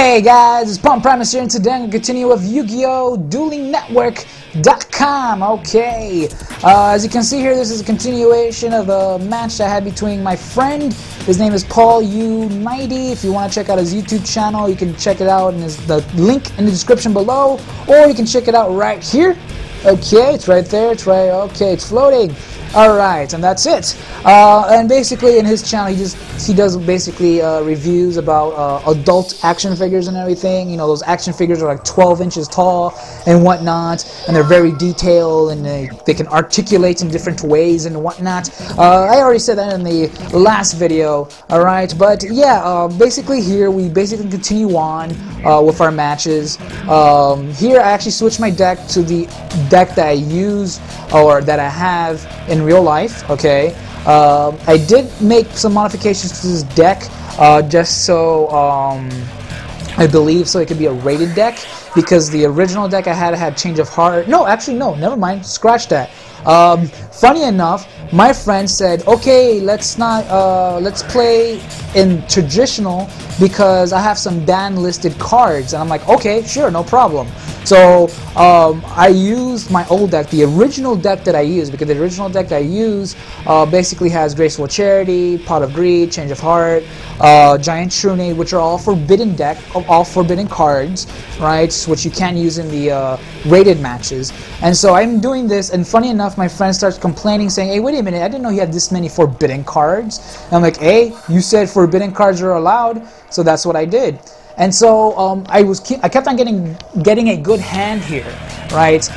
Hey guys, it's Primus here, and today I'm going to continue with Yu-Gi-Oh! Dueling Network.com. Okay, as you can see here, this is a continuation of a match I had between my friend. His name is Paul U90. If you want to check out his YouTube channel, you can check it out, and there's the link in the description below, or you can check it out right here. Okay, it's right there, okay, it's floating. Alright, and that's it. And basically in his channel he does basically reviews about adult action figures and everything. You know, those action figures are like 12 inches tall and whatnot, and they're very detailed, and they can articulate in different ways and whatnot. I already said that in the last video, alright, but yeah, basically here we basically continue on with our matches. Here I actually switched my deck to the deck that I use, or that I have in real life. Okay, I did make some modifications to this deck just so I believe so it could be a rated deck, because the original deck I had change of heart. No, actually no, never mind, scratch that. Funny enough, my friend said, okay, let's play in traditional because I have some ban listed cards, and I'm like, okay, sure, no problem. So I used my old deck, the original deck that I used, because the original deck that I use basically has Graceful Charity, Pot of Greed, Change of Heart, Giant Trunade, which are all forbidden all forbidden cards, right? Which you can use in the rated matches. And so I'm doing this, and funny enough, my friend starts complaining, saying, "Hey, wait a minute! I didn't know you had this many forbidden cards." And I'm like, "Hey, you said forbidden cards are allowed, so that's what I did." And so I kept on getting a good hand here, right?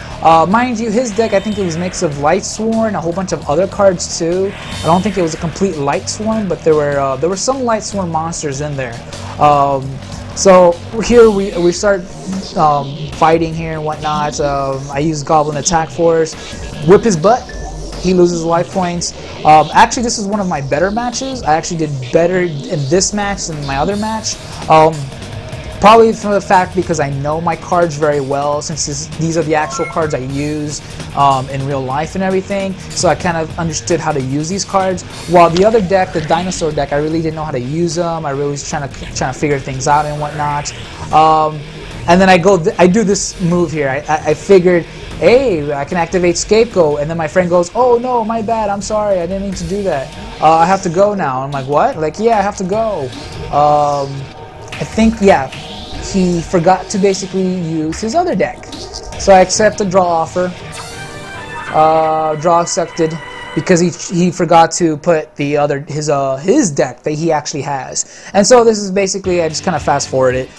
Mind you, his deck, I think it was a mix of Lightsworn, a whole bunch of other cards too. I don't think it was a complete Lightsworn, but there were some Lightsworn monsters in there. So here we start fighting here and whatnot. I use Goblin Attack Force, whip his butt. He loses life points. Actually, this is one of my better matches. I actually did better in this match than my other match. Probably from the fact because I know my cards very well, since these are the actual cards I use in real life and everything. So I kind of understood how to use these cards. While the other deck, the dinosaur deck, I really didn't know how to use them. I really was trying to figure things out and whatnot. And then I do this move here. I figured, hey, I can activate Scapegoat, and then my friend goes, "Oh no, my bad, I'm sorry, I didn't mean to do that. I have to go now." I'm like, "What?" Like, yeah, I have to go. I think, yeah, he forgot to basically use his other deck. So I accept the draw offer. Draw accepted, because he forgot to put the other his deck that he actually has. And so this is basically, I just kind of fast forward it.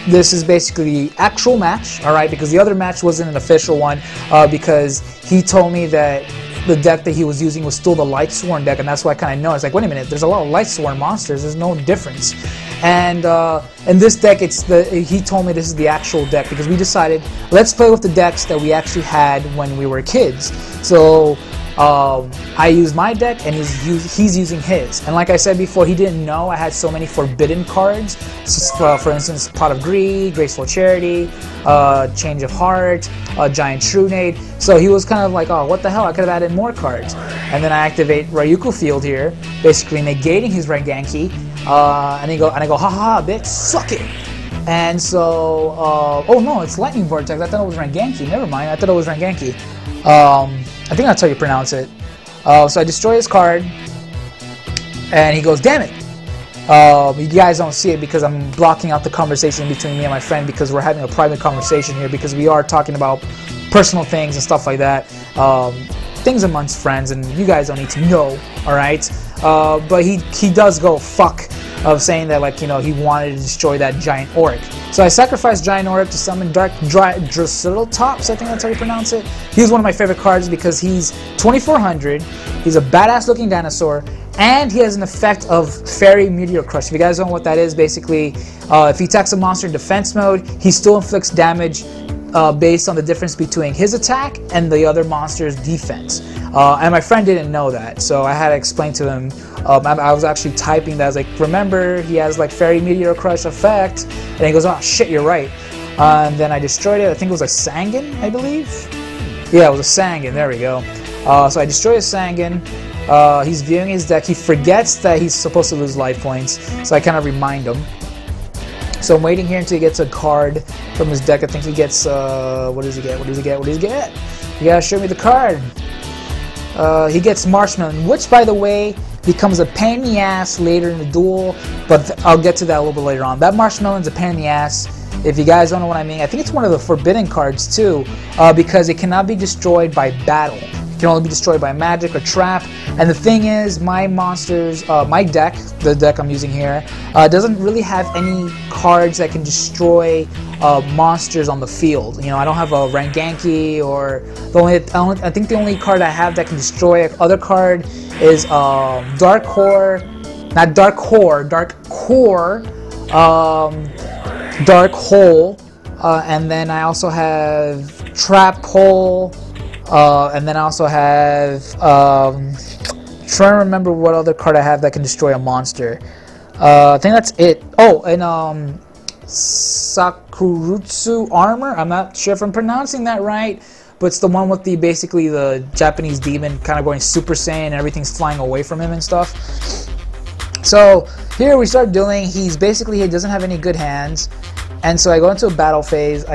This is basically the actual match, alright, because the other match wasn't an official one, because he told me that the deck that he was using was still the Lightsworn deck, and that's why I kind of know. It's like, wait a minute, there's a lot of Lightsworn monsters, there's no difference. And in this deck, he told me this is the actual deck, because we decided, let's play with the decks that we actually had when we were kids. So I used my deck, and he's using his. And like I said before, he didn't know I had so many forbidden cards. So, for instance, Pot of Greed, Graceful Charity, Change of Heart, Giant Trunade. So he was kind of like, oh, what the hell? I could have added more cards. And then I activate Ryuko Field here, basically negating his Rengenki. And I go, haha, bitch, suck it. And so, oh no, it's Lightning Vortex. I thought it was Rengenki. Never mind, I thought it was Rengenki. I think that's how you pronounce it. So I destroy his card, and he goes, damn it. You guys don't see it because I'm blocking out the conversation between me and my friend, because we're having a private conversation here, because we are talking about personal things and stuff like that. Things amongst friends, and you guys don't need to know, alright? But he does go fuck of saying that, like, you know, he wanted to destroy that giant orc. So I sacrificed Giant Orc to summon Dark Dracyltops, I think that's how you pronounce it. He's one of my favorite cards because he's 2400, he's a badass looking dinosaur, and he has an effect of Fairy Meteor Crush. If you guys don't know what that is, basically, if he attacks a monster in defense mode, he still inflicts damage based on the difference between his attack and the other monster's defense. And my friend didn't know that, so I had to explain to him. I was actually typing that. I was like, remember, he has like Fairy Meteor Crush effect. And he goes, oh shit, you're right. And then I destroyed it. I think it was a Sangan, I believe. Yeah, it was a Sangan. There we go. So I destroy a Sangan. He's viewing his deck. He forgets that he's supposed to lose life points, so I kind of remind him. So I'm waiting here until he gets a card from his deck. I think he gets, what does he get? What does he get? What does he get? You gotta show me the card. He gets Marshmallow, which, by the way, becomes a pain in the ass later in the duel, but I'll get to that a little bit later on. That Marshmallow's a pain in the ass. If you guys don't know what I mean, I think it's one of the forbidden cards too, because it cannot be destroyed by battle. It can only be destroyed by magic or trap. And the thing is, my monsters, my deck, the deck I'm using here, doesn't really have any cards that can destroy monsters on the field. You know, I don't have a Ranganki, or I think the only card I have that can destroy other card is Dark Core, not Dark Core, Dark Core, Dark Hole, and then I also have Trap Hole, and then I also have, trying to remember what other card I have that can destroy a monster. I think that's it. Oh, and Sakurutsu Armor. I'm not sure if I'm pronouncing that right, but it's the one with the basically the Japanese demon kind of going Super Saiyan and everything's flying away from him and stuff. So here we start dueling. He doesn't have any good hands, and so I go into a battle phase.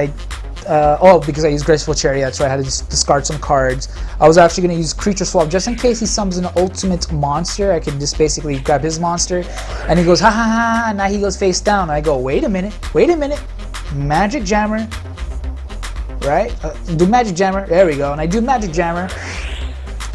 Because I used Graceful Chariot, so I had to just discard some cards. I was actually going to use Creature Swap just in case he summons an ultimate monster. I could just basically grab his monster, and he goes ha ha ha. Now he goes face down. And I go, wait a minute, Magic Jammer, right? Do Magic Jammer. There we go. And I do Magic Jammer,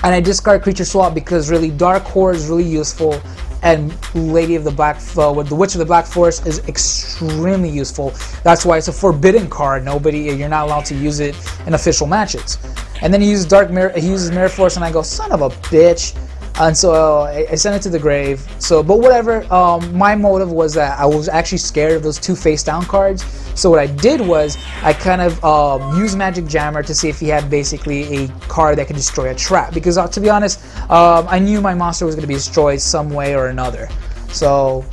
and I discard Creature Swap because really Dark Core is really useful. And Lady of the Black, with the Witch of the Black Forest is extremely useful. That's why it's a forbidden card. You're not allowed to use it in official matches. And then he uses Mirror Force, and I go, son of a bitch. And so I sent it to the grave. So, but whatever. My motive was that I was actually scared of those two face down cards. So what I did was I kind of used Magic Jammer to see if he had basically a card that could destroy a trap. Because to be honest, I knew my monster was going to be destroyed some way or another. So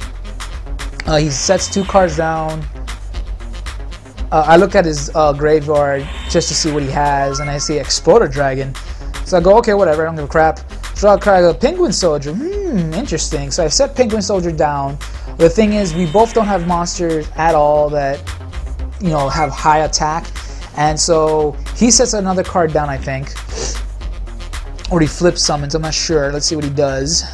he sets two cards down. I look at his graveyard just to see what he has, and I see Exploder Dragon. So I go, okay, whatever, I don't give a crap. Draw a card, I go, Penguin Soldier, interesting. So I set Penguin Soldier down. The thing is, we both don't have monsters at all that, you know, have high attack. And so he sets another card down, I think. Or he flip summons, I'm not sure. Let's see what he does.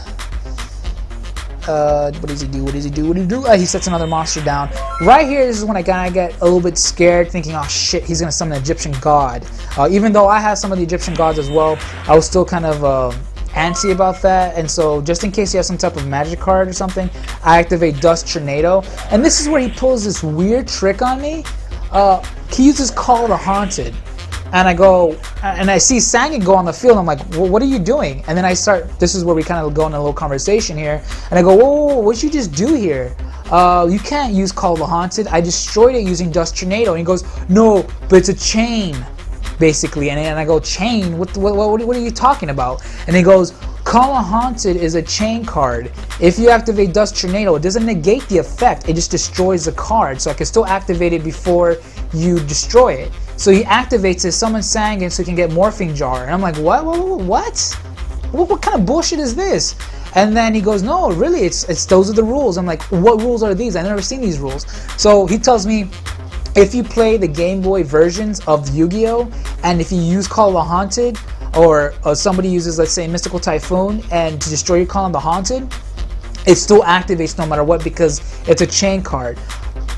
What does he do? What does he do? What does he do? He sets another monster down. Right here, this is when I kind of get a little bit scared, thinking, oh shit, he's going to summon an Egyptian god. Even though I have some of the Egyptian gods as well, I was still kind of antsy about that. And so just in case he has some type of magic card or something, I activate Dust Tornado. And this is where he pulls this weird trick on me. He uses Call of the Haunted. And I go, and I see Sangan go on the field. I'm like, well, what are you doing? And then I start, this is where we kind of go in a little conversation here. And I go, whoa, what'd you just do here? You can't use Call of the Haunted. I destroyed it using Dust Tornado. And he goes, no, but it's a chain, basically. And I go, chain? What are you talking about? And he goes, Call of Haunted is a chain card. If you activate Dust Tornado, it doesn't negate the effect. It just destroys the card. So I can still activate it before you destroy it. So he activates it, summons Sangan so he can get Morphing Jar. And I'm like, what? What kind of bullshit is this? And then he goes, no, really, it's those are the rules. I'm like, what rules are these? I've never seen these rules. So he tells me, if you play the Game Boy versions of Yu-Gi-Oh! And if you use Call of the Haunted, or somebody uses, let's say, Mystical Typhoon, and to destroy your Call of the Haunted, it still activates no matter what because it's a chain card.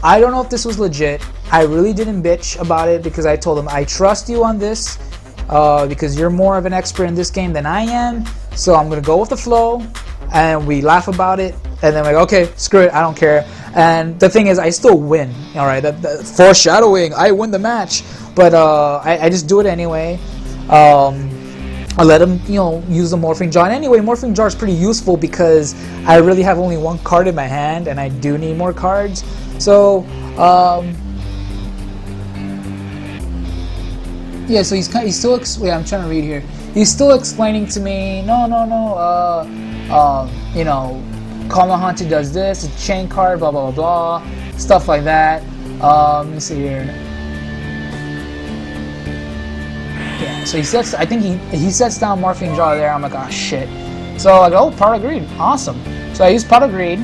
I don't know if this was legit. I really didn't bitch about it because I told him, I trust you on this because you're more of an expert in this game than I am. So I'm going to go with the flow. And we laugh about it. And then we're like, okay, screw it. I don't care. And the thing is, I still win. All right, foreshadowing. I win the match. But I just do it anyway. I let him, use the Morphing Jar. And anyway, Morphing Jar is pretty useful because I really have only one card in my hand, and I do need more cards. So, yeah. So he's still. Wait, I'm trying to read here. He's still explaining to me. No. Call the Haunted does this. It's a chain card. Blah blah blah blah. Stuff like that. Let me see here. Yeah, so he sets. I think he sets down Morphing Jar there. I'm like, oh shit. So I go, oh, Pot of Greed, awesome. So I use Pot of Greed.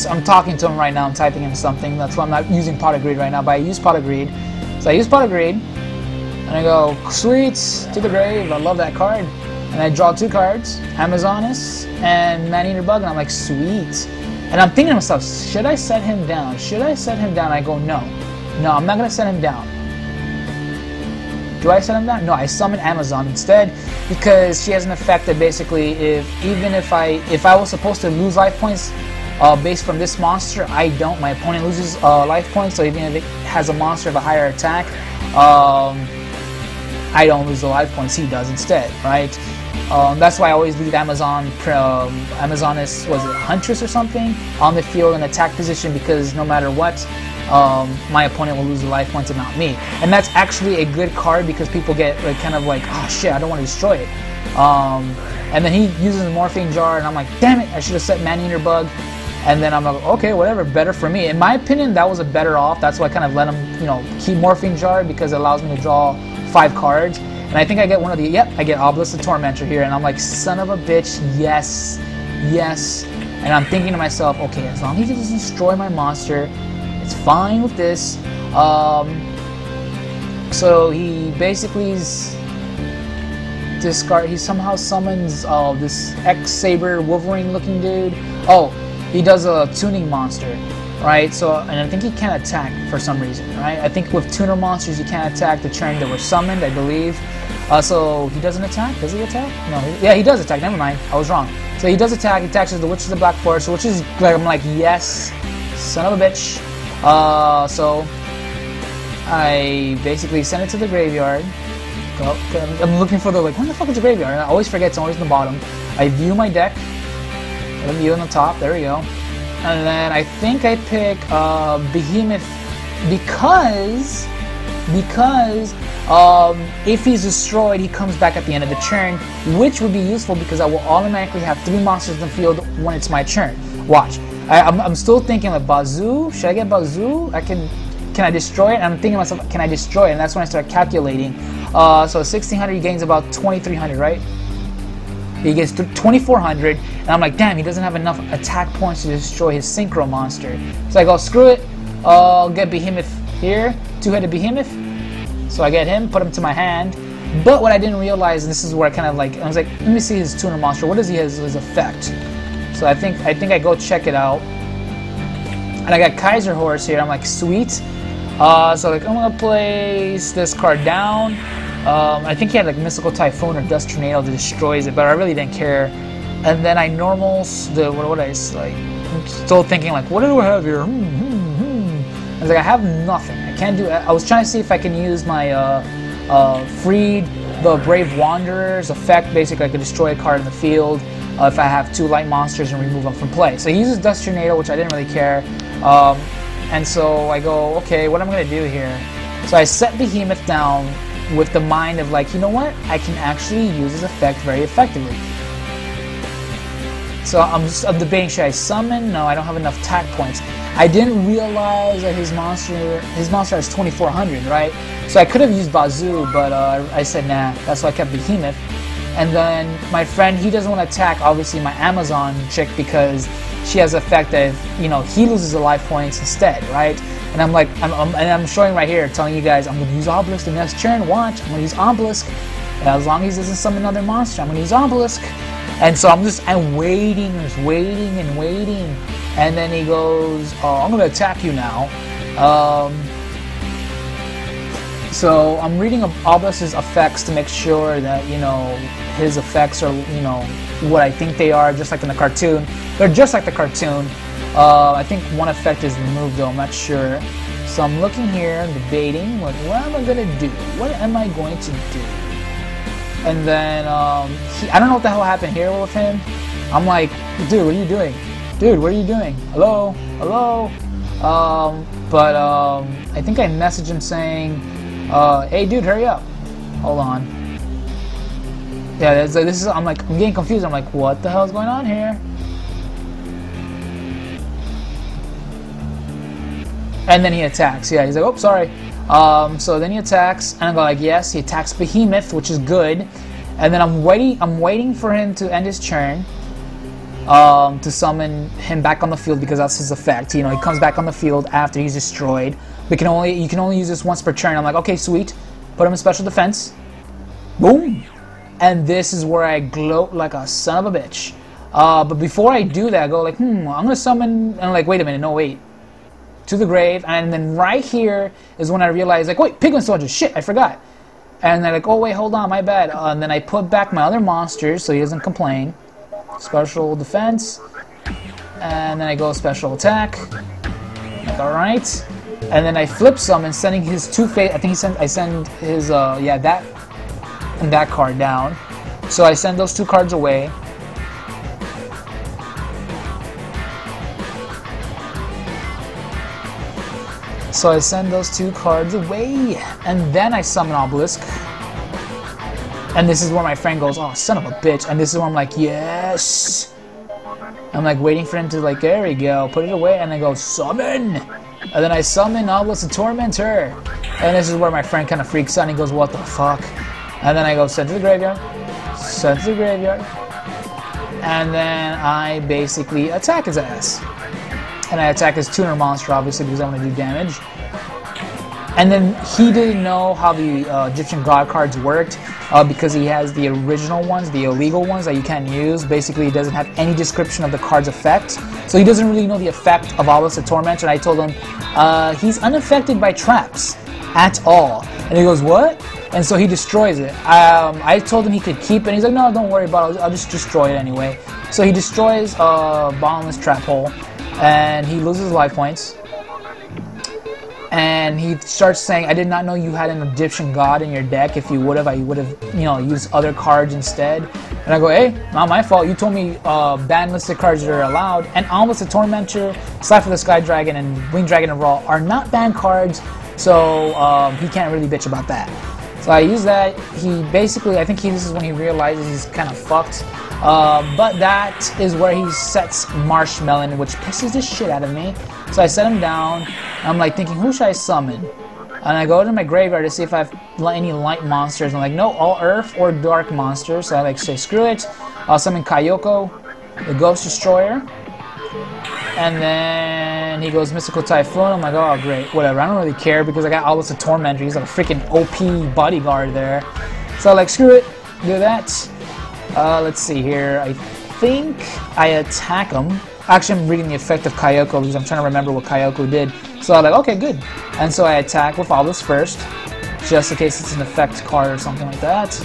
I'm talking to him right now. I'm typing him something. That's why I'm not using Pot of Greed right now. But I use Pot of Greed. So I use Pot of Greed, and I go sweet to the grave. I love that card. And I draw 2 cards, Amazonis and Man-Eater Bug, and I'm like, sweet. And I'm thinking to myself, should I set him down? Should I set him down? I go, no, I'm not gonna set him down. Do I set him down? No, I summon Amazon instead, because she has an effect that basically, if I was supposed to lose life points based from this monster, I don't. My opponent loses life points, so even if it has a monster of a higher attack, I don't lose the life points. He does instead, right? That's why I always leave Amazonis, was it Huntress or something, on the field in attack position, because no matter what, my opponent will lose the life points and not me. And that's actually a good card, because people get like, kind of like, oh shit, I don't want to destroy it. And then he uses the Morphine Jar, and I'm like, damn it, I should have set Man-Eater Bug. And then I'm like, okay, whatever, better for me. In my opinion, that was a better off. That's why I kind of let him, keep Morphine Jar, because it allows me to draw 5 cards. And I think I get one of the, yep, I get Obelisk the Tormentor here, and I'm like, son of a bitch, yes. And I'm thinking to myself, okay, as long as he doesn't destroy my monster, it's fine with this. So he basically he somehow summons this X-Saber Wolverine looking dude. Oh, he does a tuning monster, right? So, and I think he can't attack for some reason, right? I think with tuner monsters you can't attack the turn that were summoned, I believe. So he doesn't attack? Does he attack? No. Yeah, he does attack. Never mind. I was wrong. So he does attack. He attacks the Witch of the Black Forest, which is like, I'm like, yes, son of a bitch. So I basically send it to the graveyard. I'm looking for the, like, where the fuck is the graveyard? And I always forget. It's always in the bottom. I view my deck. I view on the top. There we go. And then I think I pick Behemoth because if he's destroyed, he comes back at the end of the turn, which would be useful because I will automatically have 3 monsters in the field when it's my turn. Watch. I'm still thinking like Bazoo. Should I get Bazoo? Can I destroy it? And I'm thinking to myself, can I destroy it? And that's when I start calculating. So 1600, he gains about 2300, right? He gets 2400, and I'm like, damn, he doesn't have enough attack points to destroy his Synchro monster. So I go, screw it. I'll get Behemoth here, 2-headed Behemoth. So I get him, put him to my hand. But what I didn't realize, and this is where I kind of like, I was like, let me see his tuner monster. What is his effect? So I think I go check it out. And I got Kaiser Horse here. I'm like, sweet. So like, I'm gonna place this card down. I think he had like Mystical Typhoon or Dust Tornado that destroys it, but I really didn't care. And then I normals the what I like. I'm still thinking like, what do I have here? I was like, I have nothing. I can't do. I was trying to see if I can use my Freed the Brave Wanderer's effect. Basically, I could destroy a card in the field if I have 2 light monsters and remove them from play. So he uses Dust Tornado, which I didn't really care. And so I go, okay, what am I gonna do here? So I set Behemoth down with the mind of like, you know what? I can actually use his effect very effectively. So I'm debating, should I summon? No, I don't have enough attack points. I didn't realize that his monster has 2400, right? So I could have used Bazoo, but I said nah. That's why I kept Behemoth. And then my friend, he doesn't want to attack, obviously, my Amazon chick because she has the effect that if, he loses the life points instead, right? And I'm like, I'm showing right here, telling you guys, I'm going to use Obelisk the next turn. Watch, I'm going to use Obelisk. And as long as he doesn't summon another monster, I'm going to use Obelisk. And so I'm waiting, just waiting and waiting. And then he goes, oh, I'm going to attack you now. So I'm reading Obelisk's effects to make sure that, his effects are, what I think they are, just like in the cartoon. They're just like the cartoon. I think one effect is removed though, I'm not sure. So I'm looking here and debating, like, what am I going to do? What am I going to do? And then, I don't know what the hell happened here with him. I'm like, dude, what are you doing? Dude, what are you doing? Hello? Hello? I think I messaged him saying, hey dude, hurry up. Hold on. Yeah, I'm getting confused. I'm like, what the hell is going on here? And then he attacks. Yeah, he's like, oh, sorry. So then he attacks, and I go like, yes, he attacks Behemoth, which is good. And then I'm waiting for him to end his turn. to summon him back on the field because that's his effect. You know, he comes back on the field after he's destroyed. You can only use this once per turn. I'm like, okay, sweet. Put him in special defense. Boom. And this is where I gloat like a son of a bitch. But before I do that, I go like, I'm gonna summon. And I'm like, wait a minute, no wait. To the grave, and then right here is when I realize, like, wait, Pigman Soldier, shit, I forgot. And they're like, oh wait, hold on, my bad. And then I put back my other monsters so he doesn't complain. Special defense, and then I go special attack. Like, all right, and then I flip summon, sending his two-face. I think I send his yeah, that card down. So I send those two cards away. So I send those two cards away, and then I summon Obelisk. And this is where my friend goes, oh, son of a bitch. And this is where I'm like, yes. I'm like waiting for him to, like, there we go, put it away, and I go, summon. And then I summon Obelisk the Tormentor. And this is where my friend kind of freaks out, and he goes, what the fuck? And then I go, send to the graveyard, send to the graveyard. And then I basically attack his ass. And I attack his tuner monster, obviously, because I want to do damage. And then he didn't know how the Egyptian God cards worked because he has the original ones, the illegal ones that you can't use. Basically, he doesn't have any description of the card's effect. So he doesn't really know the effect of Obelisk the Tormentor. And I told him he's unaffected by traps at all. And he goes, what? And so he destroys it. I told him he could keep it. And he's like, no, don't worry about it. I'll just destroy it anyway. So he destroys Bottomless Trap Hole. And he loses life points. And he starts saying, I did not know you had an Egyptian god in your deck. If you would have, I would have, used other cards instead. And I go, hey, not my fault. You told me ban listed cards that are allowed. And almost the Tormentor, Cypher the Sky Dragon, and Winged Dragon and Raw are not banned cards. So he can't really bitch about that. So I use that. He basically, I think this is when he realizes he's kind of fucked. But that is where he sets Marshmelon, which pisses the shit out of me. So I set him down. I'm like thinking, who should I summon? And I go to my graveyard to see if I have any light monsters. I'm like, no, all earth or dark monsters. So I like say, screw it. I'll summon Kayoko, the Ghost Destroyer. And then he goes Mystical Typhoon. I'm like, oh great, whatever. I don't really care because I got Obelisk the Tormentor. He's like a freaking OP bodyguard there. So I'm like, screw it, do that. Let's see here. I think I attack him. Actually, I'm reading the effect of Kayoko because I'm trying to remember what Kayoko did. So I'm like, okay, good. And so I attack with Obelisk first, just in case it's an effect card or something like that.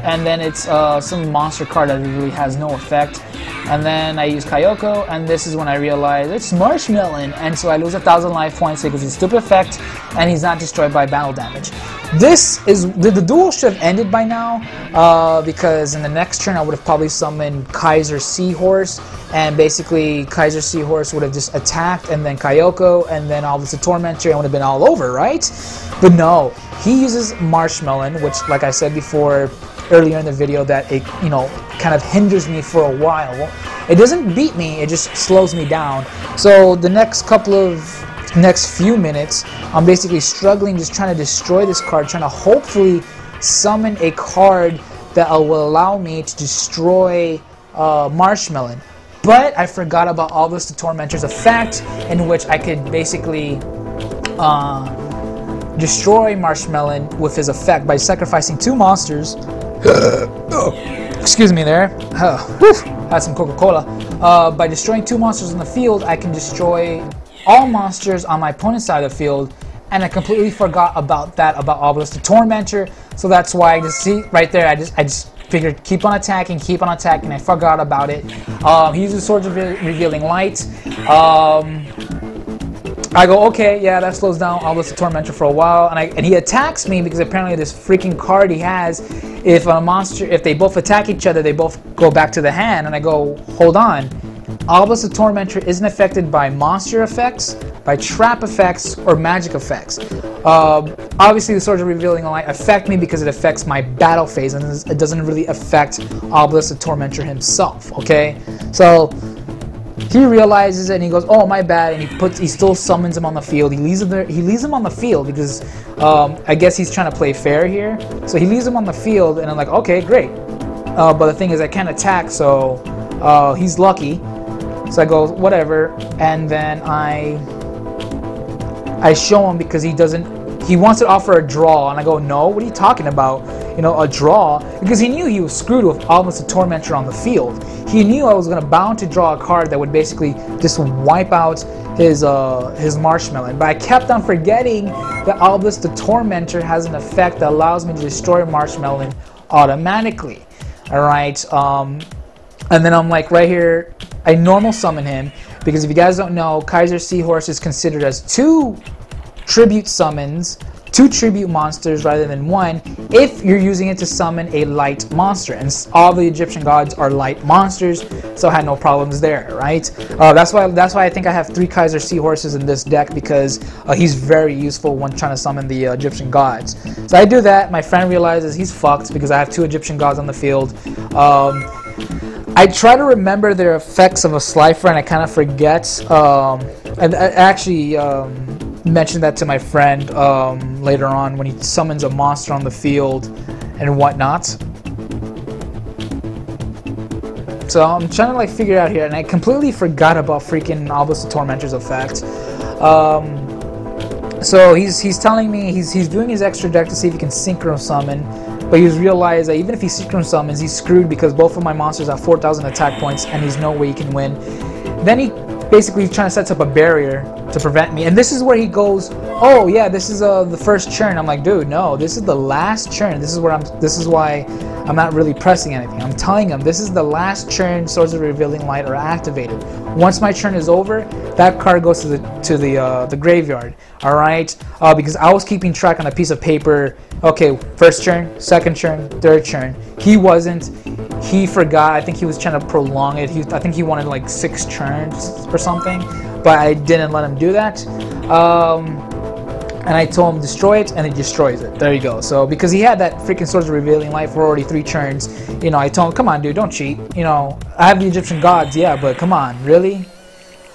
And then it's some monster card that really has no effect. And then I use Kayoko, and this is when I realize it's Marshmelon. And so I lose 1,000 life points because it's a stupid effect, and he's not destroyed by battle damage. This is the duel should have ended by now because in the next turn I would have probably summoned Kaiser Seahorse, and basically Kaiser Seahorse would have just attacked, and then Kayoko, and then Obelisk the Tormentor, and would have been all over, right? But no, he uses Marshmelon, which, like I said before earlier in the video, that it kind of hinders me for a while. It doesn't beat me, it just slows me down. So the next few minutes, I'm basically struggling, just trying to destroy this card, trying to hopefully summon a card that will allow me to destroy Marshmelon. But I forgot about Obelisk the Tormentor's effect, in which I could basically destroy Marshmelon with his effect by sacrificing 2 monsters. Excuse me there. Had some Coca-Cola. By destroying 2 monsters in the field, I can destroy all monsters on my opponent's side of the field, and I completely forgot about Obelisk the Tormentor. So that's why I just see right there. I just figured keep on attacking. I forgot about it. He uses Swords of Revealing Light. I go, okay, yeah, that slows down Obelisk the Tormentor for a while, and he attacks me because apparently this freaking card he has, if they both attack each other, they both go back to the hand, and I go, hold on. Obelisk the Tormentor isn't affected by monster effects, by trap effects, or magic effects. Obviously, the Swords of Revealing Light affect me because it affects my battle phase, and it doesn't really affect Obelisk the Tormentor himself, okay? So he realizes it and he goes, oh, my bad, and he still summons him on the field. He leaves him on the field because I guess he's trying to play fair here. So he leaves him on the field, and I'm like, okay, great. But the thing is, I can't attack, so He's lucky. So I go, whatever, and then I show him because he wants to offer a draw, and I go, no, what are you talking about? You know, a draw, because he knew he was screwed with Albus the Tormentor on the field. He knew I was going to bound to draw a card that would basically just wipe out his Marshmallow. But I kept on forgetting that Albus the Tormentor has an effect that allows me to destroy Marshmallow automatically. Alright, and then I'm like, right here, I normal summon him, because if you guys don't know, Kaiser Seahorse is considered as 2 tribute summons, 2 tribute monsters rather than 1, if you're using it to summon a light monster. And all the Egyptian gods are light monsters, so I had no problems there, right? That's why I think I have 3 Kaiser Seahorses in this deck, because he's very useful when trying to summon the Egyptian gods. So I do that. My friend realizes he's fucked because I have 2 Egyptian gods on the field. I try to remember their effects of a Slifer, and I kind of forget. And I actually mentioned that to my friend later on when he summons a monster on the field and whatnot. So I'm trying to like figure it out here, and I completely forgot about freaking Albus the Tormentor's effect. So he's telling me he's doing his extra deck to see if he can synchro summon. But he's realized that even if he synchro summons, he's screwed because both of my monsters have 4,000 attack points and there's no way he can win. Then he basically trying to set up a barrier to prevent me. And this is where he goes, oh yeah, this is the first churn. I'm like, dude, no, this is the last churn. This is why I'm not really pressing anything. I'm telling him this is the last churn Swords of Revealing Light are activated. Once my turn is over, that card goes to the graveyard. All right, because I was keeping track on a piece of paper. Okay, first turn, second turn, third turn. He wasn't. He forgot. I think he was trying to prolong it. I think he wanted like 6 turns or something, but I didn't let him do that. And I told him destroy it, and he destroys it. There you go. So because he had that freaking Swords of Revealing Light for already 3 turns, you know, I told him, come on, dude, don't cheat. You know, I have the Egyptian gods, yeah, but come on, really?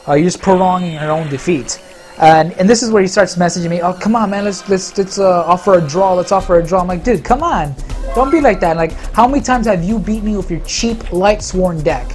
You're just prolonging your own defeat. And this is where he starts messaging me, oh, come on, man, let's offer a draw. Let's offer a draw. I'm like, dude, come on, don't be like that. Like, how many times have you beat me with your cheap Lightsworn deck?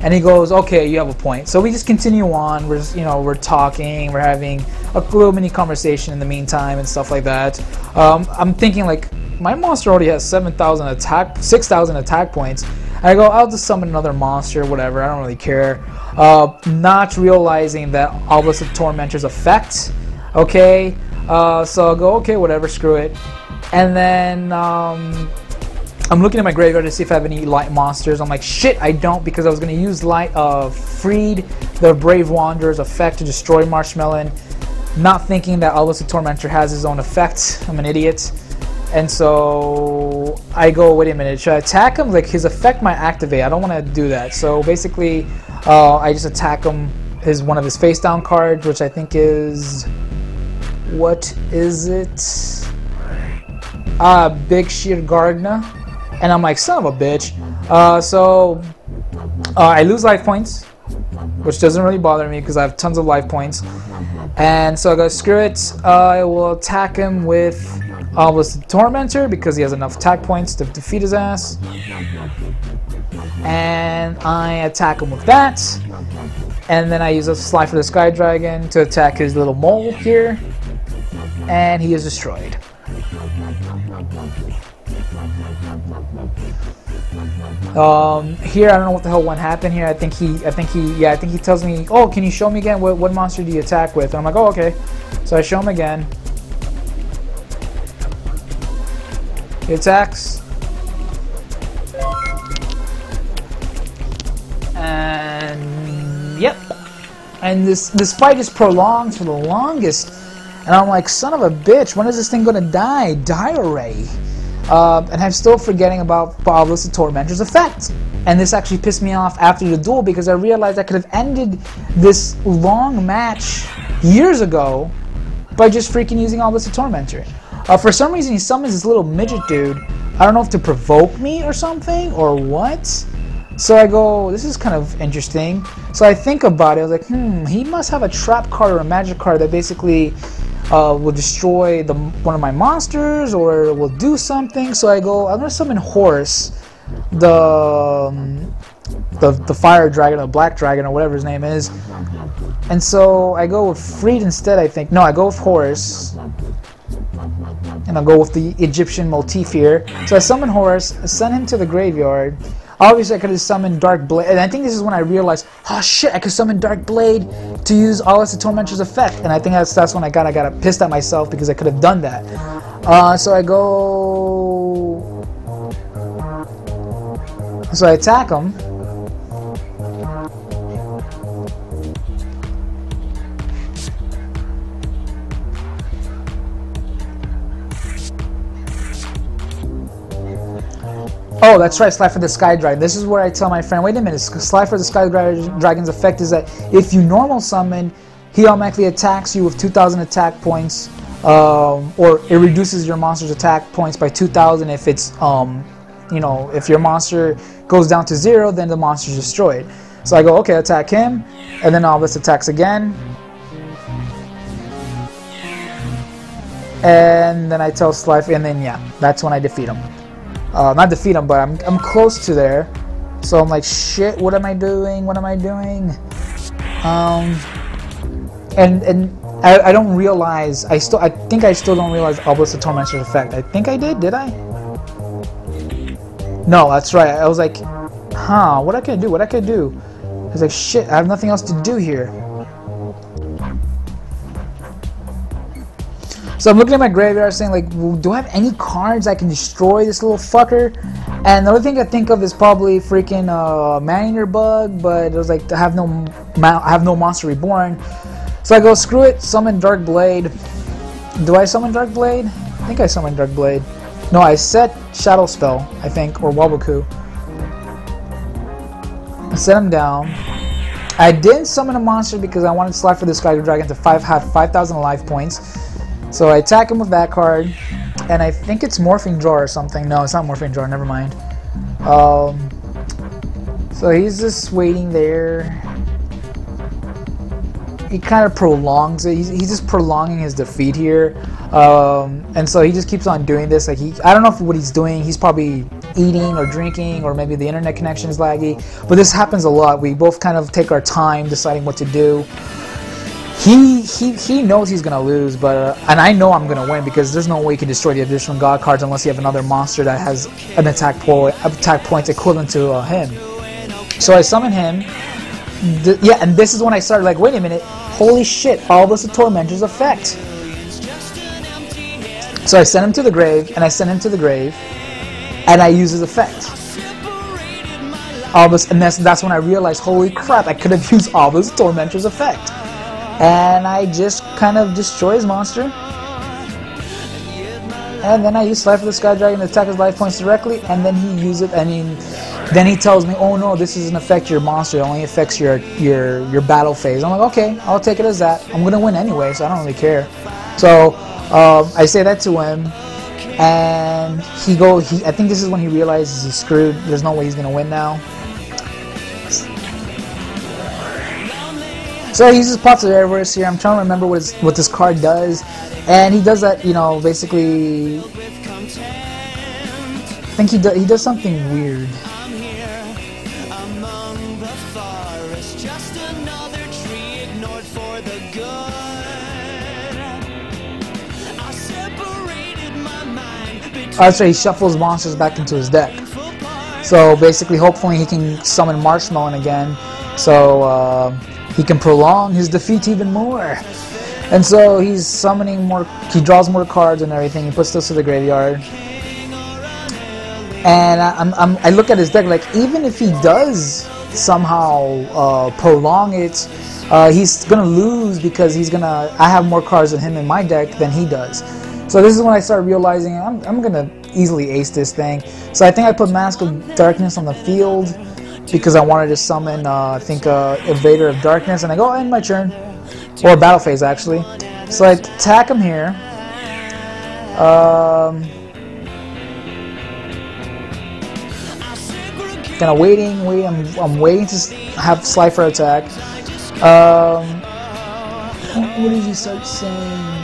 And he goes, okay, you have a point. So we just continue on. We're talking. We're having a little mini conversation in the meantime and stuff like that. I'm thinking like my monster already has 6,000 attack points. I go, I'll just summon another monster, whatever. I don't really care. Not realizing that Albus the Tormentor's effect. Okay, so I'll go, okay, whatever, screw it. And then I'm looking at my graveyard to see if I have any light monsters. I'm like, shit, I don't, because I was going to use Freed, the Brave Wanderer's effect to destroy Marshmallow, not thinking that Albus the Tormentor has his own effect. I'm an idiot. And so I go, wait a minute, should I attack him? Like, his effect might activate. I don't want to do that. So basically, I just attack him. One of his face down cards, which I think is, what is it? Big Sheer Gardner. And I'm like, son of a bitch. So I lose life points, which doesn't really bother me because I have tons of life points. And so I go, screw it. I will attack him with Albus the Tormentor because he has enough attack points to defeat his ass. And I attack him with that. And then I use a Slide for the Sky Dragon to attack his little mole here. And he is destroyed. Here I don't know what the hell happened here. I think he tells me, oh, can you show me again what monster do you attack with? And I'm like, oh, okay. So I show him again. He attacks. And yep. And this fight is prolonged for the longest. And I'm like, son of a bitch, when is this thing gonna die? Die already. And I'm still forgetting about Albus the Tormentor's effect. And this actually pissed me off after the duel because I realized I could have ended this long match years ago by just freaking using Albus the Tormentor. For some reason, he summons this little midget dude. I don't know if to provoke me or something or what. So I go, this is kind of interesting. So I think about it. I was like, he must have a trap card or a magic card that basically will destroy one of my monsters or will do something. So I go, I'm going to summon Horse, the the fire dragon or black dragon or whatever his name is. And so I go with Freed instead, I think. No, I go with Horus. And I'll go with the Egyptian motif here. So I summon Horus, send him to the graveyard. Obviously, I could have summoned Dark Blade, and I think this is when I realized, oh shit, I could summon Dark Blade to use Aulus the Tormentor's effect, and I think that's when I got pissed at myself because I could have done that. So I go, so I attack him. Oh, that's right, Slide for the Sky Dragon. This is where I tell my friend, wait a minute, Slide for the Sky Dragon's effect is that if you normal summon, he automatically attacks you with 2,000 attack points, or it reduces your monster's attack points by 2,000 if it's, you know, if your monster goes down to 0, then the monster's destroyed. So I go, okay, attack him, and then Aulus attacks again. And then I tell Slide, and then yeah, that's when I defeat him. Not defeat him, but I'm close to there. So I'm like, shit, what am I doing? What am I doing? And I don't realize, I think I still don't realize Aulus the Tormentor's effect. I think I did I? No, that's right. I was like, huh, what I can do? What I can do? I was like, shit, I have nothing else to do here. So I'm looking at my graveyard saying, like, well, do I have any cards I can destroy this little fucker? And the only thing I think of is probably freaking Man-Eater Bug, but it was like, I have no Monster Reborn. So I go, screw it, summon Dark Blade. Do I summon Dark Blade? I think I summoned Dark Blade. No, I set Shadow Spell, I think, or Waboku. I set him down. I didn't summon a monster because I wanted to Slide for the Sky Dragon to have 5,000 life points. So I attack him with that card, and I think it's Morphing Jar or something. No, it's not Morphing Jar, never mind. So he's just waiting there. He kind of prolongs it. He's just prolonging his defeat here. And so he just keeps on doing this. Like I don't know what he's doing. He's probably eating or drinking, or maybe the internet connection is laggy. But this happens a lot. We both kind of take our time deciding what to do. He knows he's gonna lose, but and I know I'm gonna win because there's no way you can destroy the additional god cards unless you have another monster that has an attack points equivalent to him. So I summon him. Yeah, and this is when I started like, wait a minute, holy shit, Aulus the Tormentor's effect. So I send him to the grave, and I send him to the grave, and I use his effect. Aulus, and that's when I realized, holy crap, I could have used Aulus the Tormentor's effect. And I just kind of destroy his monster. And then I use Slide for the Sky Dragon to attack his life points directly, and then he uses it, then he tells me, oh no, this doesn't affect your monster, it only affects your battle phase. I'm like, okay, I'll take it as that. I'm gonna win anyway, so I don't really care. So I say that to him, and I think this is when he realizes he's screwed. There's no way he's gonna win now. So he uses Pots of Avarice here. I'm trying to remember what this card does, and he does that, you know, basically. I think he does something weird. Oh, that's right, he shuffles monsters back into his deck. So basically, hopefully he can summon Marshmallow again, so he can prolong his defeat even more. And so he's summoning more, he draws more cards and everything, he puts those to the graveyard. And I look at his deck, like, even if he does somehow prolong it, he's gonna lose because I have more cards than him in my deck than he does. So this is when I start realizing I'm gonna easily ace this thing. So I think I put Mask of Darkness on the field because I wanted to summon, I think, Invader of Darkness, and I go, end my turn. Or battle phase, actually. So I attack him here. Kind of waiting. I'm waiting to have Slifer attack. What did he start saying?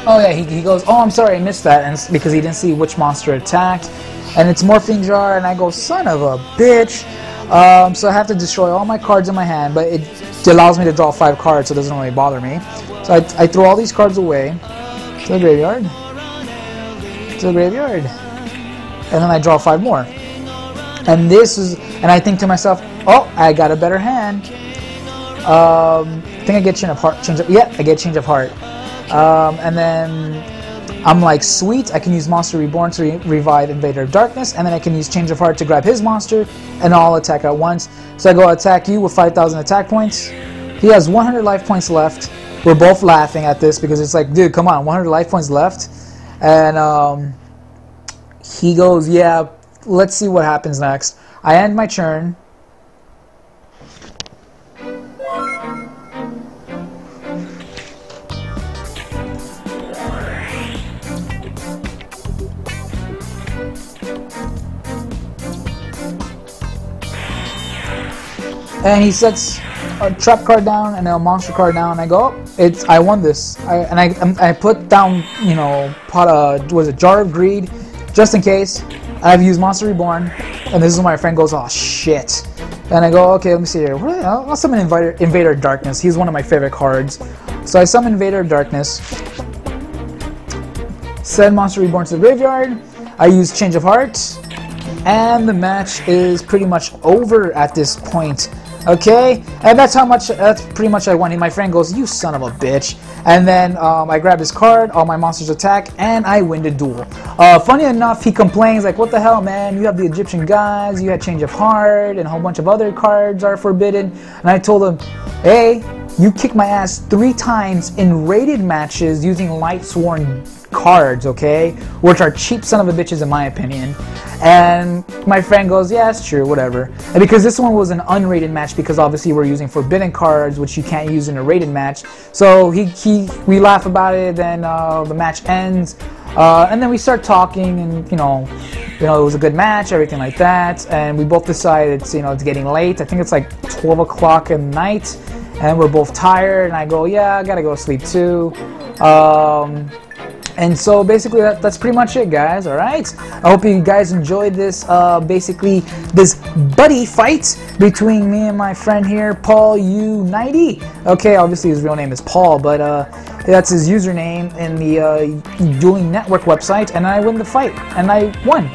Oh yeah, he goes, oh, I'm sorry, I missed that, and because he didn't see which monster attacked. and it's Morphing Jar, and I go, son of a bitch. So I have to destroy all my cards in my hand, but it allows me to draw 5 cards, so it doesn't really bother me. So I throw all these cards away to the graveyard, and then I draw 5 more. And I think to myself, oh, I got a better hand. I think I get Change of Heart. Yeah, I get Change of Heart. And then I'm like, sweet, I can use Monster Reborn to revive Invader of Darkness, and then I can use Change of Heart to grab his monster, and I'll attack at once. So I go attack you with 5,000 attack points. He has 100 life points left. We're both laughing at this because it's like, dude, come on, 100 life points left. And he goes, yeah, let's see what happens next. I end my turn. And he sets a trap card down and a monster card down. And I go, oh, I won this. I put down, you know, was it Jar of Greed, just in case. I've used Monster Reborn, and this is when my friend goes, oh shit. And I go, okay, let me see here. I'll summon Invader of Darkness. He's one of my favorite cards. So I summon Invader of Darkness. Send Monster Reborn to the graveyard. I use Change of Heart. And the match is pretty much over at this point. Okay, and that's pretty much I won. And my friend goes, you son of a bitch. And then I grab his card, all my monsters attack, and I win the duel. Funny enough, he complains like, what the hell, man? You have the Egyptian gods, you had Change of Heart, and a whole bunch of other cards are forbidden. And I told him, hey, you kicked my ass 3 times in rated matches using Lightsworn cards, okay? Which are cheap son of a bitches in my opinion. And my friend goes, yeah, it's true, whatever. And because this one was an unrated match, because obviously we're using forbidden cards, which you can't use in a rated match. So we laugh about it, then the match ends. And then we start talking, and you know, it was a good match, everything like that. And we both decide it's getting late. I think it's like 12 o'clock at night, and we're both tired. And I go, yeah, I gotta go to sleep too. And so basically that's pretty much it, guys. All right, I hope you guys enjoyed this basically this buddy fight between me and my friend here, Paul U90. Okay, obviously his real name is Paul, but that's his username in the Dueling Network website, and I win the fight, and I won.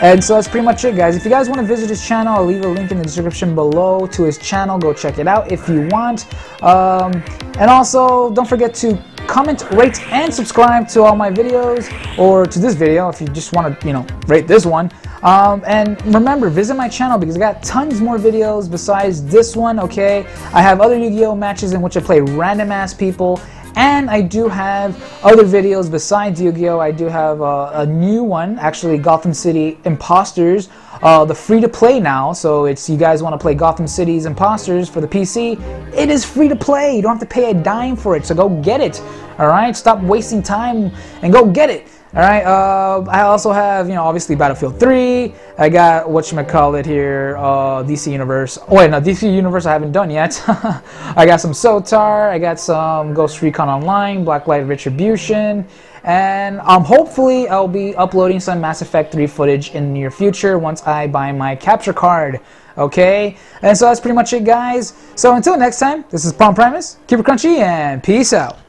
And so that's pretty much it, guys. If you guys want to visit his channel, I'll leave a link in the description below to his channel. Go check it out if you want. And also, don't forget to comment, rate, and subscribe to all my videos, or to this video if you just want to, rate this one. And remember, visit my channel because I got tons more videos besides this one, okay? I have other Yu-Gi-Oh! Matches in which I play random-ass people. And I do have other videos besides Yu-Gi-Oh! I do have a new one, actually, Gotham City Imposters, the free-to-play now. So it's, you guys want to play Gotham City's Imposters for the PC, it is free to play. You don't have to pay a dime for it, so go get it. All right, stop wasting time and go get it. All right, I also have, obviously Battlefield 3. I got, whatchamacallit here, DC Universe. Oh, wait, no, DC Universe I haven't done yet. I got some SOTAR. I got some Ghost Recon Online, Blacklight Retribution. And hopefully I'll be uploading some Mass Effect 3 footage in the near future once I buy my capture card. Okay, and so that's pretty much it, guys. So until next time, this is Primus. Keep it crunchy and peace out.